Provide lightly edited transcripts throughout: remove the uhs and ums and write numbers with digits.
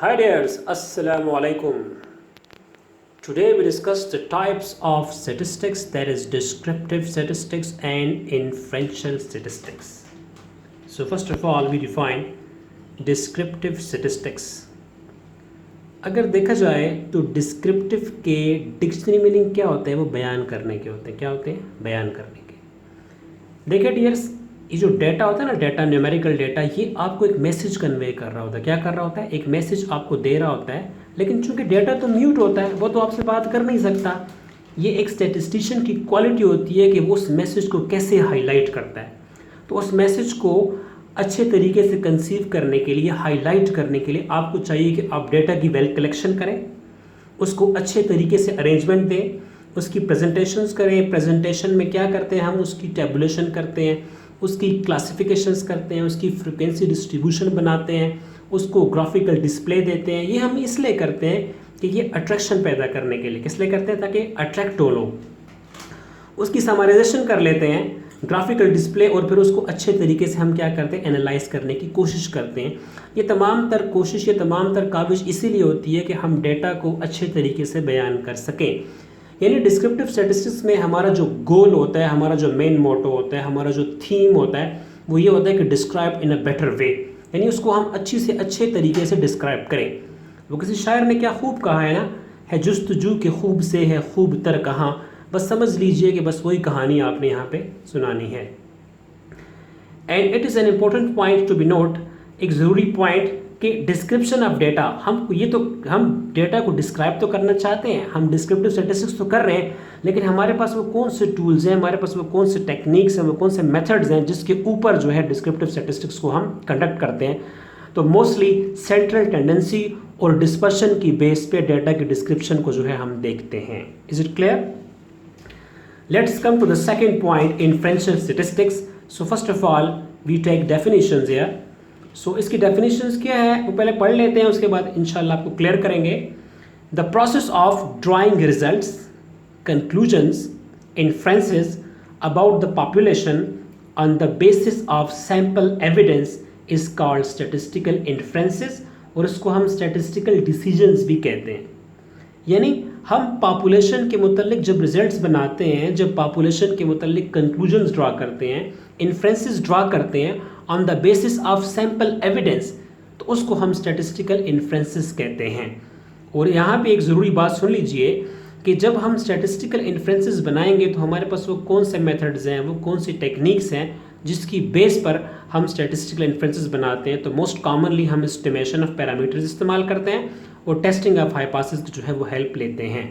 Hi dears, Assalamu alaikum. Today we discuss the types of statistics, that is descriptive statistics and inferential statistics. So first of all we define descriptive statistics. अगर देखा जाए तो descriptive के dictionary meaning क्या होते हैं, वो बयान करने के होते हैं. क्या होते हैं? बयान करने के. देखिए डियर्स, ये जो डेटा होता है ना, डेटा न्यूमेरिकल डेटा, ये आपको एक मैसेज कन्वे कर रहा होता है. क्या कर रहा होता है? एक मैसेज आपको दे रहा होता है. लेकिन चूंकि डेटा तो म्यूट होता है, वो तो आपसे बात कर नहीं सकता. ये एक स्टैटिस्टिशियन की क्वालिटी होती है कि वो उस मैसेज को कैसे हाईलाइट करता है. तो उस मैसेज को अच्छे तरीके से कंसीव करने के लिए, हाईलाइट करने के लिए आपको चाहिए कि आप डेटा की वेल कलेक्शन करें, उसको अच्छे तरीके से अरेंजमेंट दें, उसकी प्रेजेंटेशंस करें. प्रेजेंटेशन में क्या करते हैं हम? उसकी टेबुलेशन करते हैं, उसकी क्लासिफिकेशंस करते हैं, उसकी फ्रीक्वेंसी डिस्ट्रीब्यूशन बनाते हैं, उसको ग्राफिकल डिस्प्ले देते हैं. ये हम इसलिए करते हैं कि ये अट्रैक्शन पैदा करने के लिए. किस लिए करते हैं? ताकि अट्रैक्ट हो लोग. उसकी समराइजेशन कर लेते हैं, ग्राफिकल डिस्प्ले, और फिर उसको अच्छे तरीके से हम क्या करते हैं? एनालाइज करने की कोशिश करते हैं. ये तमाम तर कोशिश, ये तमाम तर काविश इसीलिए होती है कि हम डेटा को अच्छे तरीके से बयान कर सकें. यानी डिस्क्रिप्टिव स्टैटिस्टिक्स में हमारा जो गोल होता है, हमारा जो मेन मोटो होता है, हमारा जो थीम होता है, वो ये होता है कि describe in a better way. यानी उसको हम अच्छी से अच्छे तरीके से डिस्क्राइब करें. वो किसी शायर ने क्या खूब कहा है ना, है जुस्तजू के खूब से है खूब तर कहाँ. बस समझ लीजिए कि बस वही कहानी आपने यहाँ पे सुनानी है. And it is an important point to be note. एक ज़रूरी पॉइंट कि डिस्क्रिप्शन ऑफ डेटा, हम डेटा को डिस्क्राइब तो करना चाहते हैं, हम डिस्क्रिप्टिव स्टैटिस्टिक्स तो कर रहे हैं, लेकिन हमारे पास वो कौन से टूल्स हैं, हमारे पास वो कौन से टेक्निक्स हैं, वो कौन से मेथड्स हैं जिसके ऊपर जो है डिस्क्रिप्टिव स्टैटिस्टिक्स को हम कंडक्ट करते हैं. तो मोस्टली सेंट्रल टेंडेंसी और डिस्पर्शन की बेस पे डेटा की डिस्क्रिप्शन को जो है हम देखते हैं. Is it clear? Let's come to the second point, inferential statistics. So first of all, we take definitions here. So इसकी definitions क्या है वो पहले पढ़ लेते हैं, उसके बाद इंशाल्लाह आपको क्लियर करेंगे. The process of drawing results, conclusions, inferences about the population on the basis of sample evidence is called statistical inferences, और इसको हम statistical decisions भी कहते हैं. यानी हम पॉपुलेशन के मुतल्लिक जब रिजल्ट्स बनाते हैं, जब पॉपुलेशन के मुतल्लिक कंक्लूजन्स ड्रा करते हैं, इन्फ्रेंसेस ड्रा करते हैं on the basis of sample evidence, तो उसको हम स्टैटिस्टिकल इन्फ्रेंसेस कहते हैं. और यहाँ पे एक ज़रूरी बात सुन लीजिए कि जब हम स्टैटिस्टिकल इन्फ्रेंसेस बनाएंगे तो हमारे पास वो कौन से मेथड्स हैं, वो कौन सी टेक्निक्स हैं जिसकी बेस पर हम स्टैटिस्टिकल इन्फ्रेंसेस बनाते हैं. तो मोस्ट कॉमनली हम एस्टिमेशन ऑफ पैरामीटर्स इस्तेमाल करते हैं और टेस्टिंग ऑफ हाइपोथेसिस की जो है वो हेल्प लेते हैं.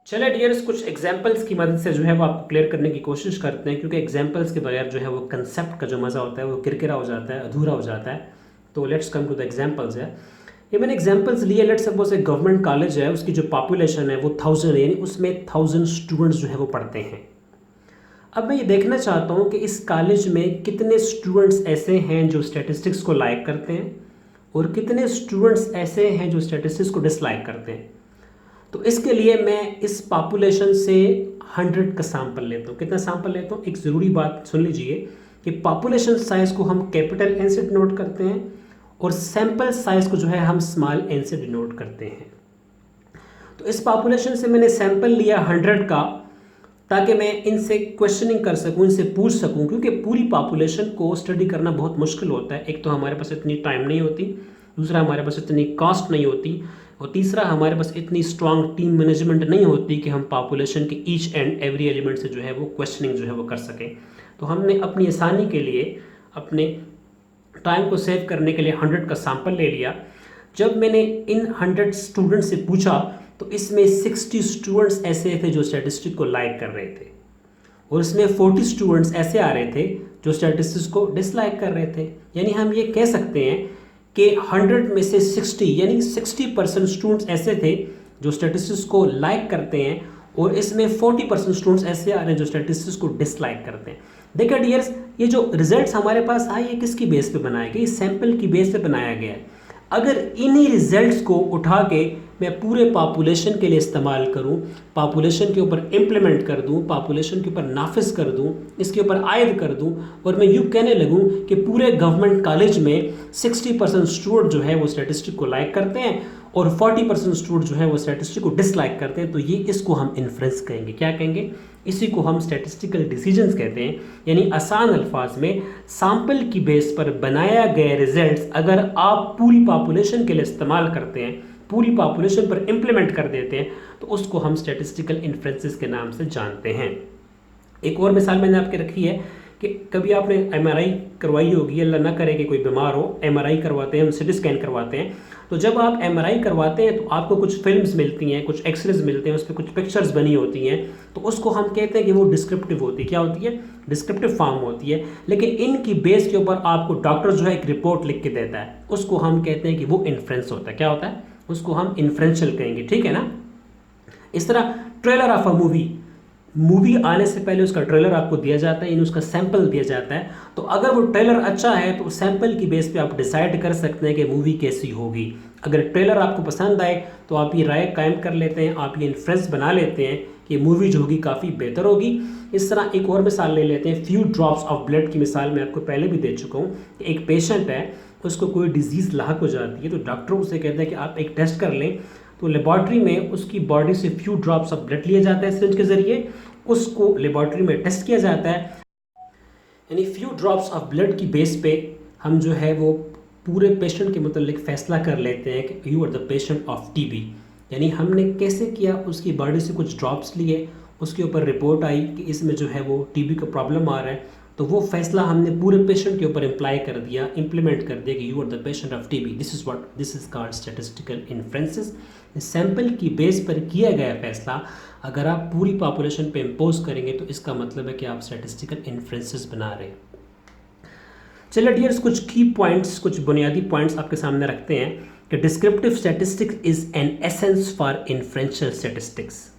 चलिए डियर्स, कुछ एग्जांपल्स की मदद से जो है वो आपको क्लियर करने की कोशिश करते हैं, क्योंकि एग्जांपल्स के बगैर जो है वो कंसेप्ट का जो मज़ा होता है वो किरकिरा हो जाता है, अधूरा हो जाता है. तो let's come to the examples है. ये मैंने एग्जांपल्स लिए. लेट्स सपोज एक गवर्नमेंट कॉलेज है, उसकी जो पॉपुलेशन है वो 1000 है, यानी उसमें 1000 स्टूडेंट्स जो है वो पढ़ते हैं. अब मैं ये देखना चाहता हूँ कि इस कॉलेज में कितने स्टूडेंट्स ऐसे हैं जो स्टैटिस्टिक्स को लाइक करते हैं और कितने स्टूडेंट्स ऐसे हैं जो स्टैटिस्टिक्स को डिसलाइक करते हैं. तो इसके लिए मैं इस पॉपुलेशन से 100 का सैंपल लेता हूँ. कितना सैंपल लेता हूँ? एक ज़रूरी बात सुन लीजिए कि पॉपुलेशन साइज़ को हम कैपिटल एन से डिनोट करते हैं और सैंपल साइज़ को जो है हम स्मॉल एन से डिनोट करते हैं. तो इस पॉपुलेशन से मैंने सैंपल लिया 100 का, ताकि मैं इनसे क्वेश्चनिंग कर सकूं, इनसे पूछ सकूं, क्योंकि पूरी पॉपुलेशन को स्टडी करना बहुत मुश्किल होता है. एक तो हमारे पास इतनी टाइम नहीं होती, दूसरा हमारे पास इतनी कॉस्ट नहीं होती, और तीसरा हमारे पास इतनी स्ट्रॉन्ग टीम मैनेजमेंट नहीं होती कि हम पॉपुलेशन के ईच एंड एवरी एलिमेंट से जो है वो क्वेश्चनिंग जो है वो कर सकें. तो हमने अपनी आसानी के लिए, अपने टाइम को सेव करने के लिए 100 का सैंपल ले लिया. जब मैंने इन 100 स्टूडेंट से पूछा तो इसमें 60 स्टूडेंट्स ऐसे थे जो स्टैटिस्टिक्स को लाइक कर रहे थे, और इसमें 40 स्टूडेंट्स ऐसे आ रहे थे जो स्टैटिस्टिक्स को डिसलाइक कर रहे थे. यानी हम ये कह सकते हैं कि 100 में से 60 यानी 60% स्टूडेंट्स ऐसे थे जो स्टैटिस्टिक्स को लाइक करते हैं, और इसमें 40% स्टूडेंट्स ऐसे आ रहे हैं जो स्टैटिस्टिक्स को डिसलाइक करते हैं. देखिए डियर्स, ये जो रिजल्ट्स हमारे पास आए ये किसकी बेस पे बनाया गया? ये सैंपल की बेस पे बनाया गया है. अगर इन्हीं रिजल्ट्स को उठा के मैं पूरे पॉपुलेशन के लिए इस्तेमाल करूं, पॉपुलेशन के ऊपर इम्प्लीमेंट कर दूं, पॉपुलेशन के ऊपर नाफिज कर दूं, इसके ऊपर आयद कर दूं, और मैं यूँ कहने लगूं कि पूरे गवर्नमेंट कॉलेज में 60% स्टूडेंट जो है वो स्टैटिस्टिक को लाइक करते हैं और 40% स्टूडेंट जो है वो स्टैटिस्टिक को डिसलाइक करते हैं, तो ये इसको हम इन्फ्रेंस कहेंगे। क्या कहेंगे? इसी को हम स्टैटिस्टिकल डिसीजंस कहते हैं। यानी आसान अल्फाज में सैंपल की बेस पर बनाया गया रिजल्ट्स अगर आप पूरी पॉपुलेशन के लिए इस्तेमाल करते हैं, पूरी पॉपुलेशन पर इम्प्लीमेंट कर देते हैं, तो उसको हम स्टैटिस्टिकल इन्फ्रेंसेस के नाम से जानते हैं। एक और मिसाल मैंने आपके रखी है कि कभी आपने एमआरआई करवाई होगी, अल्लाह ना करे कि कोई बीमार हो, एमआरआई करवाते हैं, हम सिटी स्कैन करवाते हैं, तो जब आप एमआरआई करवाते हैं तो आपको कुछ फिल्म्स मिलती हैं, कुछ एक्सरेज मिलते हैं, उस पर कुछ पिक्चर्स बनी होती हैं, तो उसको हम कहते हैं कि वो डिस्क्रिप्टिव होती है। क्या होती है? डिस्क्रिप्टिव फॉर्म होती है। लेकिन इनकी बेस के ऊपर आपको डॉक्टर जो है एक रिपोर्ट लिख के देता है, उसको हम कहते हैं कि वो इन्फ्रेंस होता है। क्या होता है? उसको हम इन्फ्रेंशियल कहेंगे, ठीक है ना। इस तरह ट्रेलर ऑफ अ मूवी आने से पहले उसका ट्रेलर आपको दिया जाता है, यानी उसका सैंपल दिया जाता है, तो अगर वो ट्रेलर अच्छा है तो सैंपल की बेस पे आप डिसाइड कर सकते हैं कि मूवी कैसी होगी। अगर ट्रेलर आपको पसंद आए तो आप ये राय कायम कर लेते हैं, आप ये इन्फ्रेंस बना लेते हैं कि मूवी जो होगी काफ़ी बेहतर होगी। इस तरह एक और मिसाल ले लेते हैं, फ्यू ड्रॉप्स ऑफ ब्लड की मिसाल मैं आपको पहले भी दे चुका हूँ। एक पेशेंट है, उसको कोई डिजीज़ लाक हो जाती है, तो डॉक्टर उसे कहते हैं कि आप एक टेस्ट कर लें, तो लेबॉर्ट्री में उसकी बॉडी से फ्यू ड्रॉप्स ऑफ ब्लड लिया जाता है सिरिंज के ज़रिए, उसको लेबॉर्ट्री में टेस्ट किया जाता है, यानी फ्यू ड्रॉप्स ऑफ ब्लड की बेस पे हम जो है वो पूरे पेशेंट के मतलब फैसला कर लेते हैं कि you are the patient of TB. यानी हमने कैसे किया, उसकी बॉडी से कुछ ड्रॉप्स लिए, उसके ऊपर रिपोर्ट आई कि इसमें जो है वो टीबी का प्रॉब्लम आ रहा है, तो वो फैसला हमने पूरे पेशेंट के ऊपर इम्प्लाई कर दिया, इम्प्लीमेंट कर दिया कि you are the patient of TB. This is called statistical inferences. Sample की बेस पर किया गया फैसला अगर आप पूरी पॉपुलेशन पे इम्पोज करेंगे तो इसका मतलब है कि आप स्टैटिस्टिकल इन्फ्रेंसेस बना रहे हैं। चलिए डियर्स, कुछ की पॉइंट्स, कुछ बुनियादी पॉइंट्स आपके सामने रखते हैं कि descriptive statistics is an essence for inferential statistics.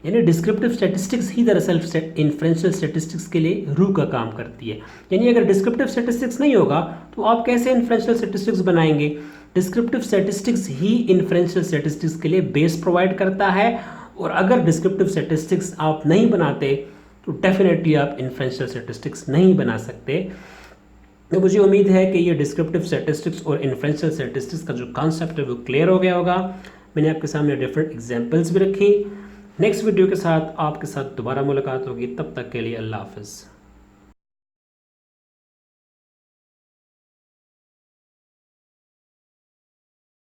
यानी डिस्क्रिप्टिव स्टैटिस्टिक्स ही दरअसल इन्फ्रेंशियल स्टैटिस्टिक्स के लिए रूह का काम करती है। यानी अगर डिस्क्रिप्टिव स्टैटिस्टिक्स नहीं होगा तो आप कैसे इन्फ्रेंशियल स्टैटिस्टिक्स बनाएंगे? डिस्क्रिप्टिव स्टैटिस्टिक्स ही इन्फ्रेंशियल स्टैटिस्टिक्स के लिए बेस प्रोवाइड करता है, और अगर डिस्क्रिप्टिव स्टैटिस्टिक्स आप नहीं बनाते तो डेफिनेटली आप इन्फ्रेंशियल स्टैटिस्टिक्स नहीं बना सकते। तो मुझे उम्मीद है कि ये डिस्क्रिप्टिव स्टैटिस्टिक्स और इन्फ्रेंशियल स्टैटिस्टिक्स का जो कॉन्सेप्ट है वो क्लियर हो गया होगा। मैंने आपके सामने डिफरेंट एग्जांपल्स भी रखी। नेक्स्ट वीडियो के साथ आपके साथ दोबारा मुलाकात होगी, तब तक के लिए अल्लाह हाफ़िज़।